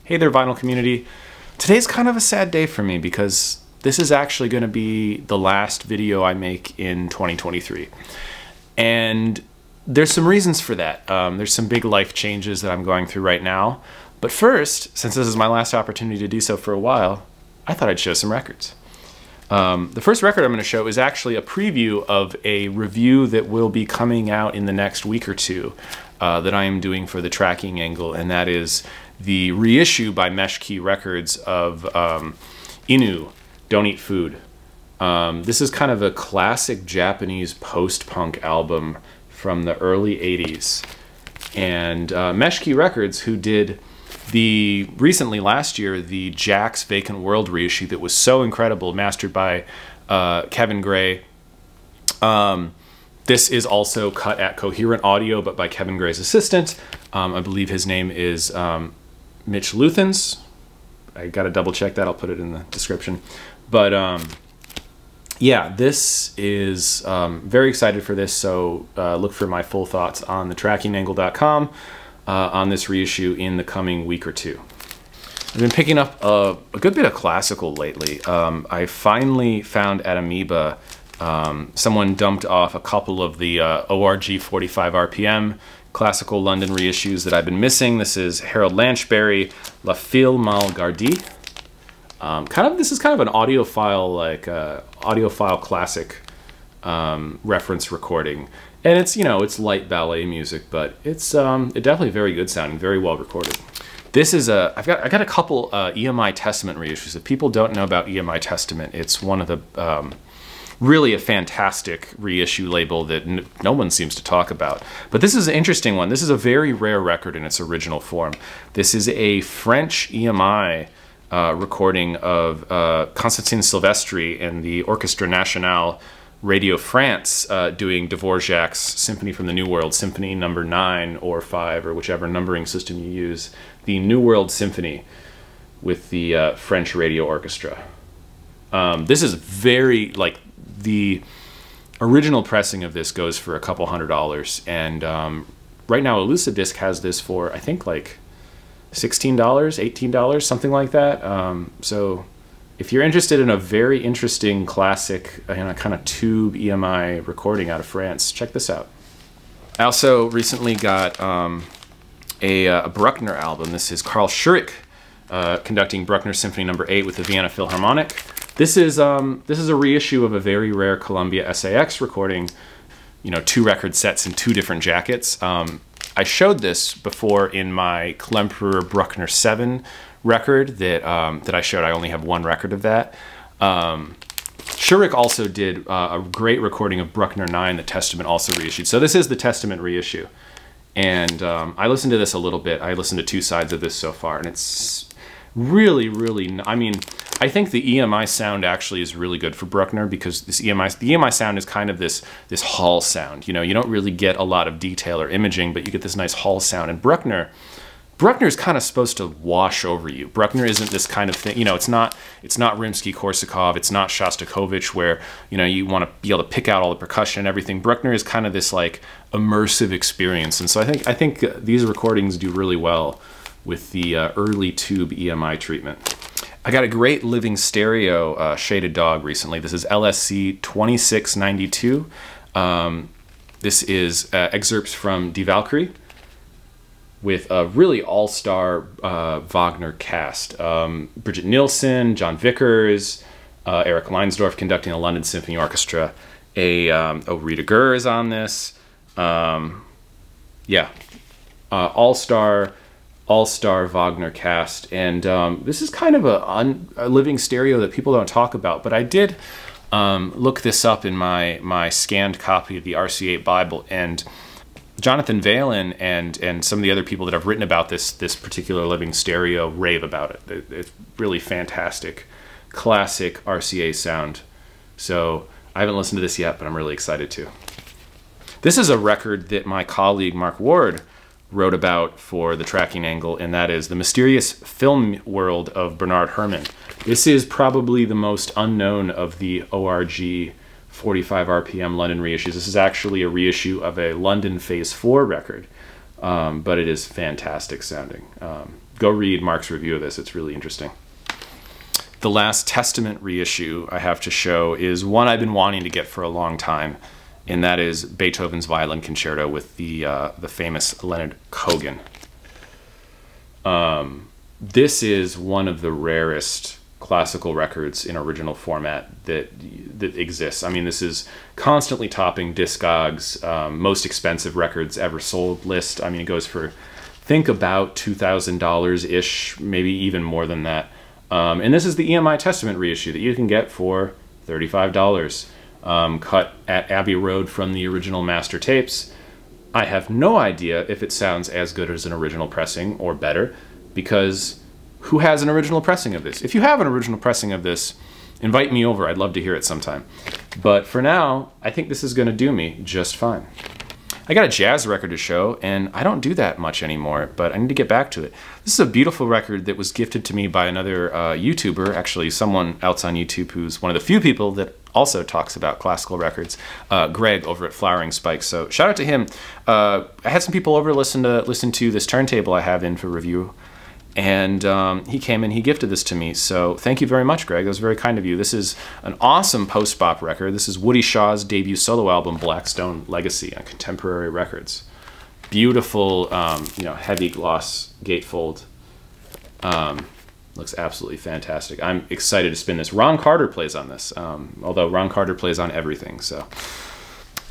Hey there, vinyl community. Today's kind of a sad day for me because this is actually going to be the last video I make in 2023. And there's some reasons for that. There's some big life changes that I'm going through right now. But first, since this is my last opportunity to do so for a while, I thought I'd show some records. The first record I'm going to show is actually a preview of a review that will be coming out in the next week or two that I am doing for the Tracking Angle, and that is the reissue by Mesh Key Records of Inu, Don't Eat Food. This is kind of a classic Japanese post-punk album from the early 80s. And Mesh Key Records, who did recently last year, the Jack's Vacant World reissue that was so incredible, mastered by Kevin Gray. This is also cut at Coherent Audio, but by Kevin Gray's assistant. I believe his name is Mitch Luthens. I gotta double check that, I'll put it in the description. But yeah, this is, very excited for this, so look for my full thoughts on the trackingangle.com on this reissue in the coming week or two. I've been picking up a good bit of classical lately. I finally found at Amoeba, someone dumped off a couple of the ORG 45 RPM classical London reissues that I've been missing. This is Harold Lanchberry, La Fille Mal Gardie. This is kind of an audiophile, like audiophile classic reference recording, and it's, you know, it's light ballet music, but it's definitely very good sounding, very well recorded. This is I got a couple EMI Testament reissues. If people don't know about EMI Testament, it's one of the really a fantastic reissue label that no one seems to talk about. But this is an interesting one. This is a very rare record in its original form. This is a French EMI recording of Constantin Silvestri and the Orchestre Nationale Radio France doing Dvorak's Symphony from the New World, Symphony number 9 or 5, or whichever numbering system you use. The New World Symphony with the French Radio Orchestra. This is very, like, the original pressing of this goes for a couple $100, and right now Elusive Disc has this for, I think, like $16, $18, something like that. So if you're interested in a very interesting classic, kind of tube EMI recording out of France, check this out. I also recently got a Bruckner album. This is Carl Schurig conducting Bruckner Symphony number 8 with the Vienna Philharmonic. This is a reissue of a very rare Columbia SAX recording, you know, 2 record sets in 2 different jackets. I showed this before in my Klemperer Bruckner 7 record that I showed. I only have 1 record of that. Schurig also did a great recording of Bruckner 9 that Testament also reissued. So this is the Testament reissue. And I listened to this a little bit. I listened to 2 sides of this so far, and it's really, really, I mean, I think the EMI sound actually is really good for Bruckner, because the EMI sound is kind of this hall sound. You know, you don't really get a lot of detail or imaging, but you get this nice hall sound. And Bruckner is kind of supposed to wash over you. Bruckner isn't this kind of thing, you know, it's not Rimsky-Korsakov, it's not Shostakovich, where, you know, you want to be able to pick out all the percussion and everything. Bruckner is kind of this, like, immersive experience. And so I think these recordings do really well with the early tube EMI treatment. I got a great living stereo Shaded Dog recently. This is LSC 2692. This is excerpts from Die Valkyrie with a really all-star Wagner cast. Bridget Nielsen, John Vickers, Eric Leinsdorf conducting a London Symphony Orchestra. Rita Gurr is on this. Yeah, all-star Wagner cast, and this is kind of a living stereo that people don't talk about, but I did look this up in my scanned copy of the RC8 Bible, and Jonathan Valen and some of the other people that have written about this particular living stereo rave about it. It's really fantastic, classic RCA sound. So I haven't listened to this yet, but I'm really excited to. This is a record that my colleague Mark Ward wrote about for the Tracking Angle, and that is The Mysterious Film World of Bernard Herrmann. This is probably the most unknown of the ORG 45 RPM London reissues. This is actually a reissue of a London Phase 4 record, but it is fantastic sounding. go read Mark's review of this. It's really interesting. The last Testament reissue I have to show is one I've been wanting to get for a long time, and that is Beethoven's Violin Concerto with the famous Leonard Cohen. This is one of the rarest classical records in original format that exists. I mean, this is constantly topping Discogs' most expensive records ever sold list. I mean, it goes for, think about $2,000-ish, maybe even more than that. And this is the EMI Testament reissue that you can get for $35, cut at Abbey Road from the original master tapes. I have no idea if it sounds as good as an original pressing or better, because who has an original pressing of this? If you have an original pressing of this, invite me over. I'd love to hear it sometime. But for now, I think this is going to do me just fine. I got a jazz record to show, and I don't do that much anymore, but I need to get back to it. This is a beautiful record that was gifted to me by another YouTuber, actually someone else on YouTube who's one of the few people that also talks about classical records, Greg over at Flowering Spikes. So shout out to him. I had some people over listen to this turntable I have in for review, and he came and he gifted this to me. So thank you very much, Greg. That was very kind of you. This is an awesome post-bop record. This is Woody Shaw's debut solo album, Blackstone Legacy, on Contemporary Records. Beautiful, you know, heavy gloss gatefold. Looks absolutely fantastic. I'm excited to spin this. Ron Carter plays on this, although Ron Carter plays on everything. So,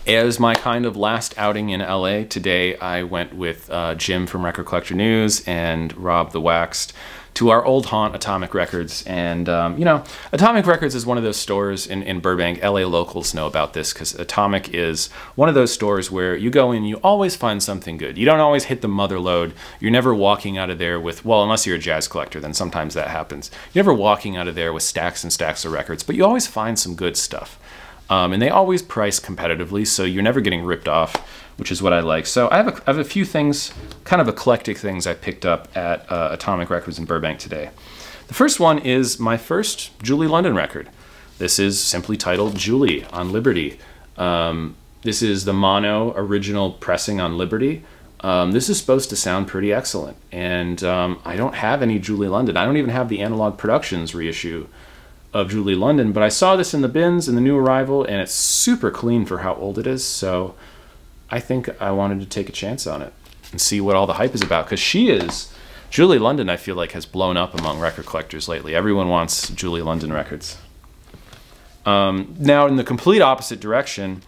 as my kind of last outing in LA, today I went with Jim from Record Collector News and Rob the Waxed to our old haunt, Atomic Records. And, you know, Atomic Records is one of those stores in Burbank. LA locals know about this because Atomic is one of those stores where you go in, you always find something good. You don't always hit the mother load. You're never walking out of there with, well, unless you're a jazz collector, then sometimes that happens. You're never walking out of there with stacks and stacks of records, but you always find some good stuff. And they always price competitively, so you're never getting ripped off, which is what I like. So I have a few things, kind of eclectic things I picked up at Atomic Records in Burbank today. The first one is my first Julie London record. This is simply titled Julie on Liberty. This is the mono original pressing on Liberty. This is supposed to sound pretty excellent. And I don't have any Julie London. I don't even have the Analog Productions reissue of Julie London, but I saw this in the bins in the new arrival, and it's super clean for how old it is, so I think I wanted to take a chance on it and see what all the hype is about, because Julie London, I feel like, has blown up among record collectors lately. Everyone wants Julie London records. Now, in the complete opposite direction,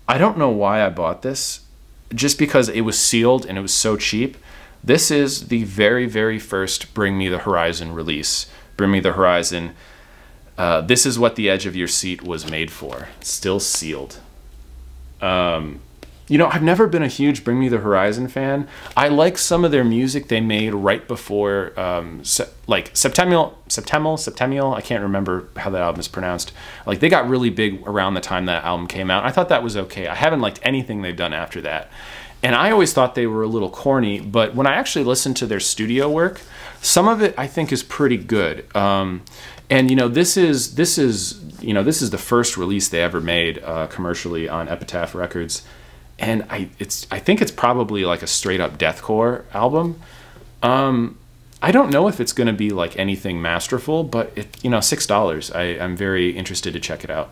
I don't know why I bought this, just because it was sealed and it was so cheap. This is the very, very first Bring Me the Horizon release. Bring Me the Horizon. This is what the edge of your seat was made for. Still sealed. You know, I've never been a huge Bring Me the Horizon fan. I like some of their music they made right before, like Septemial, I can't remember how that album is pronounced. Like, they got really big around the time that album came out. I thought that was okay. I haven't liked anything they've done after that. And I always thought they were a little corny, but when I actually listened to their studio work, some of it I think is pretty good. And you know, this is the first release they ever made commercially on Epitaph Records, and I think it's probably like a straight up deathcore album. I don't know if it's going to be like anything masterful, but you know, $6. I'm very interested to check it out.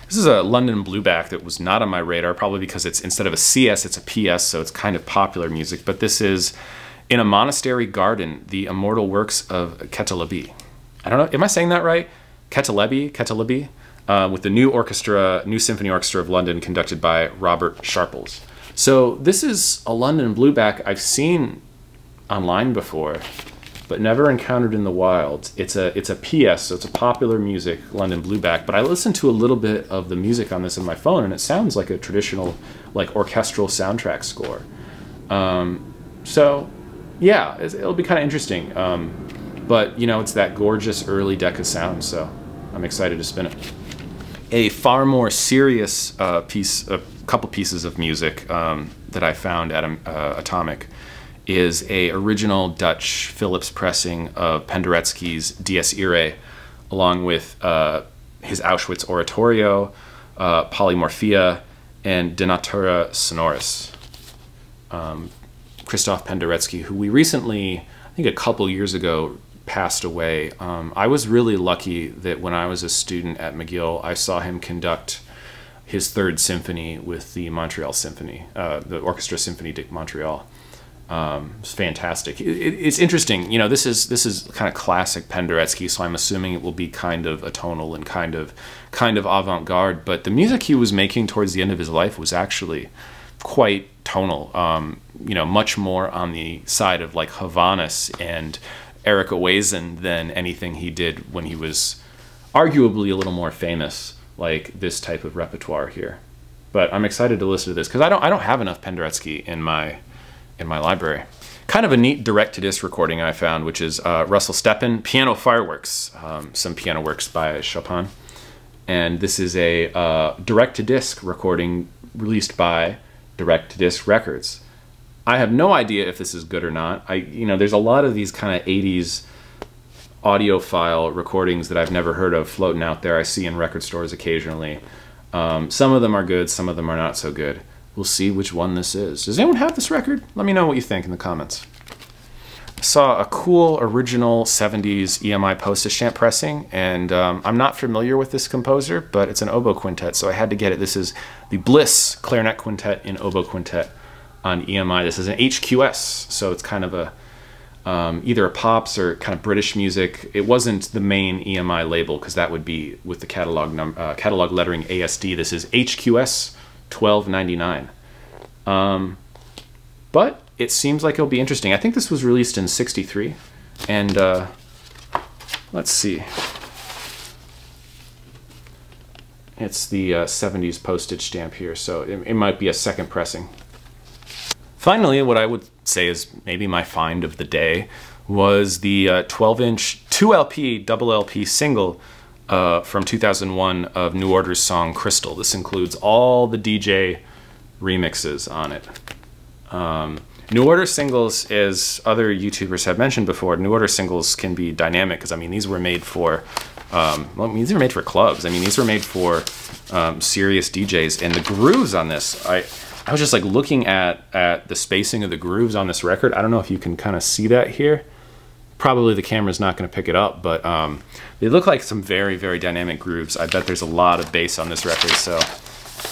This is a London Blueback that was not on my radar, probably because it's, instead of a CS, it's a PS, so it's kind of popular music. But this is In a Monastery Garden, the Immortal Works of Ketelebi. I don't know, am I saying that right? Ketelebi, with the new Symphony Orchestra of London, conducted by Robert Sharples. So this is a London Blueback I've seen online before, but never encountered in the wild. It's a PS, so it's a popular music London Blueback, but I listened to a little bit of the music on this on my phone, and it sounds like a traditional, like, orchestral soundtrack score. So yeah, it'll be kind of interesting. But, you know, it's that gorgeous early Decca sound, so I'm excited to spin it. A far more serious couple pieces of music that I found at Atomic is a original Dutch Philips pressing of Penderecki's Dies Irae, along with his Auschwitz Oratorio, Polymorphia, and De Natura Sonoris. Christoph Penderecki, who we recently think a couple years ago, passed away. I was really lucky that when I was a student at McGill, I saw him conduct his third symphony with the Montreal Symphony, the Orchestra Symphony de Montreal. It's fantastic. It's interesting, you know, this is kind of classic Penderecki, so I'm assuming it will be kind of atonal and kind of avant-garde, but the music he was making towards the end of his life was actually quite tonal, you know, much more on the side of like Havanas and Eric Owazen than anything he did when he was arguably a little more famous, like this type of repertoire here. But I'm excited to listen to this because I don't have enough Penderecki in my library. Kind of a neat direct-to-disc recording I found, which is Russell Steppen, Piano Fireworks, some piano works by Chopin. And this is a direct-to-disc recording released by Direct-to-Disc Records. I have no idea if this is good or not. You know, there's a lot of these kind of 80s audiophile recordings that I've never heard of floating out there. I see in record stores occasionally. Some of them are good, some of them are not so good. We'll see which one this is. Does anyone have this record? Let me know what you think in the comments. I saw a cool original 70s EMI postage stamp pressing, and I'm not familiar with this composer, but it's an oboe quintet, so I had to get it. This is the Bliss Clarinet Quintet in Oboe Quintet on EMI. This is an HQS, so it's kind of a either a pops or kind of British music. It wasn't the main EMI label because that would be with the catalog lettering ASD. This is HQS 1299. But it seems like it'll be interesting. I think this was released in '63, and let's see. It's the 70s postage stamp here, so it might be a second pressing. Finally, what I would say is maybe my find of the day was the 12-inch 2LP double LP single from 2001 of New Order's song Crystal. This includes all the DJ remixes on it. New Order singles, as other YouTubers have mentioned before, New Order singles can be dynamic because I mean these were made for these were made for clubs. I mean these were made for serious DJs, and the grooves on this, I was just like looking at the spacing of the grooves on this record. I don't know if you can kind of see that here. Probably the camera's not going to pick it up, but they look like some very, very dynamic grooves. I bet there's a lot of bass on this record, so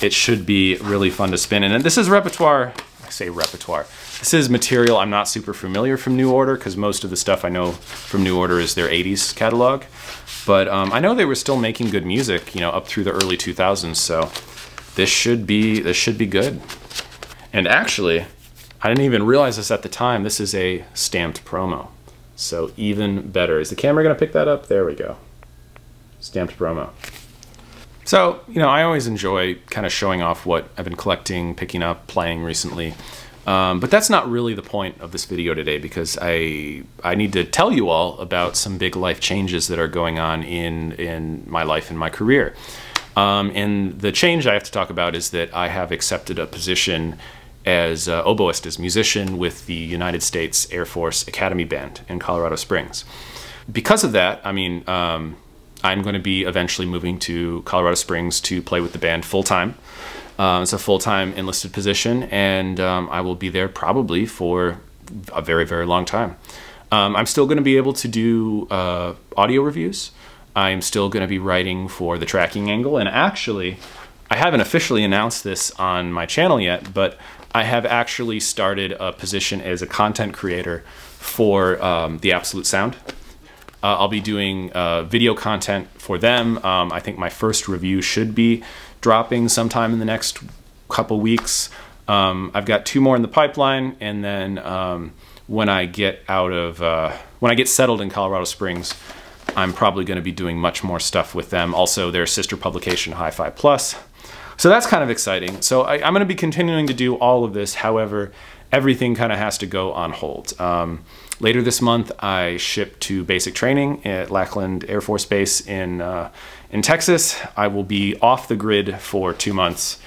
it should be really fun to spin. And this is repertoire, I say repertoire. This is material I'm not super familiar from New Order because most of the stuff I know from New Order is their 80s catalog. But I know they were still making good music, you know, up through the early 2000s, so this should be good. And actually, I didn't even realize this at the time. This is a stamped promo. So even better. Is the camera going to pick that up? There we go. Stamped promo. So, you know, I always enjoy kind of showing off what I've been collecting, picking up, playing recently. But that's not really the point of this video today because I need to tell you all about some big life changes that are going on in my life and my career. And the change I have to talk about is that I have accepted a position as oboist, as musician with the United States Air Force Academy Band in Colorado Springs. Because of that, I mean, I'm going to be eventually moving to Colorado Springs to play with the band full-time. It's a full-time enlisted position, and I will be there probably for a very, very long time. I'm still going to be able to do audio reviews. I'm still going to be writing for the Tracking Angle, and actually, I haven't officially announced this on my channel yet, but I have actually started a position as a content creator for the Absolute Sound. I'll be doing video content for them. I think my first review should be dropping sometime in the next couple weeks. I've got 2 more in the pipeline, and then when I get settled in Colorado Springs, I'm probably going to be doing much more stuff with them. Also, their sister publication, Hi-Fi Plus. So that's kind of exciting. So I'm going to be continuing to do all of this. However, everything kind of has to go on hold. Later this month, I ship to basic training at Lackland Air Force Base in Texas. I will be off the grid for 2 months.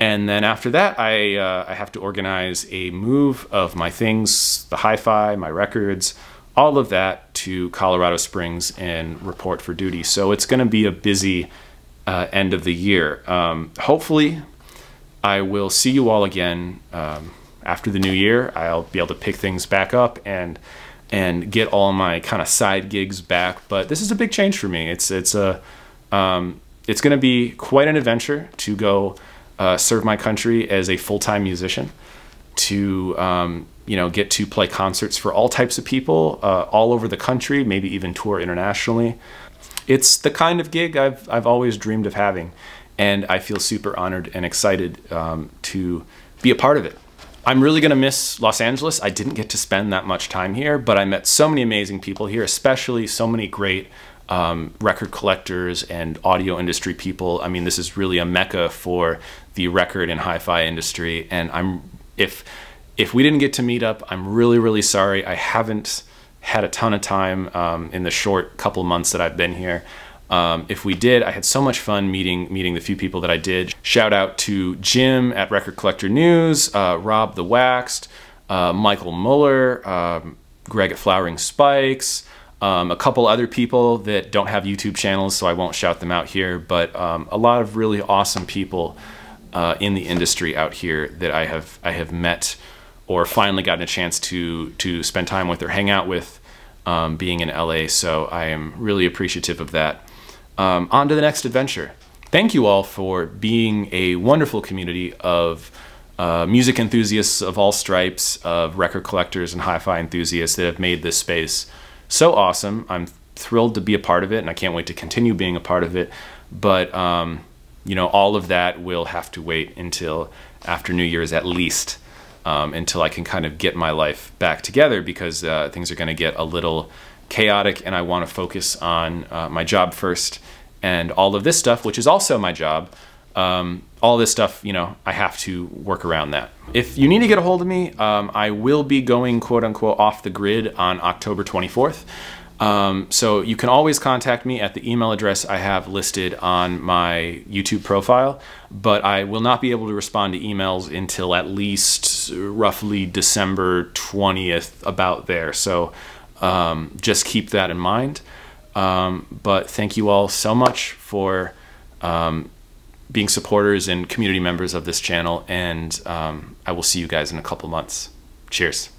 And then after that, I have to organize a move of my things, the hi-fi, my records, all of that to Colorado Springs and report for duty. So it's going to be a busy end of the year. Hopefully, I will see you all again after the new year. I'll be able to pick things back up and and get all my kind of side gigs back. But this is a big change for me. It's going to be quite an adventure to go serve my country as a full-time musician, to get to play concerts for all types of people all over the country, maybe even tour internationally. It's the kind of gig I've always dreamed of having, and I feel super honored and excited to be a part of it. I'm really gonna miss Los Angeles. I didn't get to spend that much time here, but I met so many amazing people here, especially so many great record collectors and audio industry people. I mean, this is really a mecca for the record and hi-fi industry, and if we didn't get to meet up, I'm really, really sorry. I haven't had a ton of time in the short couple months that I've been here. If we did, I had so much fun meeting the few people that I did. Shout out to Jim at Record Collector News, Rob the Waxed, Michael Muller, Greg at Flowering Spikes, a couple other people that don't have YouTube channels, so I won't shout them out here, but a lot of really awesome people in the industry out here that I have met or finally gotten a chance to spend time with or hang out with being in LA. So I am really appreciative of that. On to the next adventure. Thank you all for being a wonderful community of music enthusiasts of all stripes, of record collectors and hi-fi enthusiasts that have made this space so awesome. I'm thrilled to be a part of it, and I can't wait to continue being a part of it. But all of that will have to wait until after New Year's at least. Until I can kind of get my life back together, because things are going to get a little chaotic, and I want to focus on my job first, and all of this stuff, which is also my job. All this stuff, I have to work around that. If you need to get a hold of me, I will be going quote unquote off the grid on October 24th. So you can always contact me at the email address I have listed on my YouTube profile, but I will not be able to respond to emails until at least roughly December 20th, about there. So just keep that in mind. But thank you all so much for being supporters and community members of this channel, and I will see you guys in a couple months. Cheers.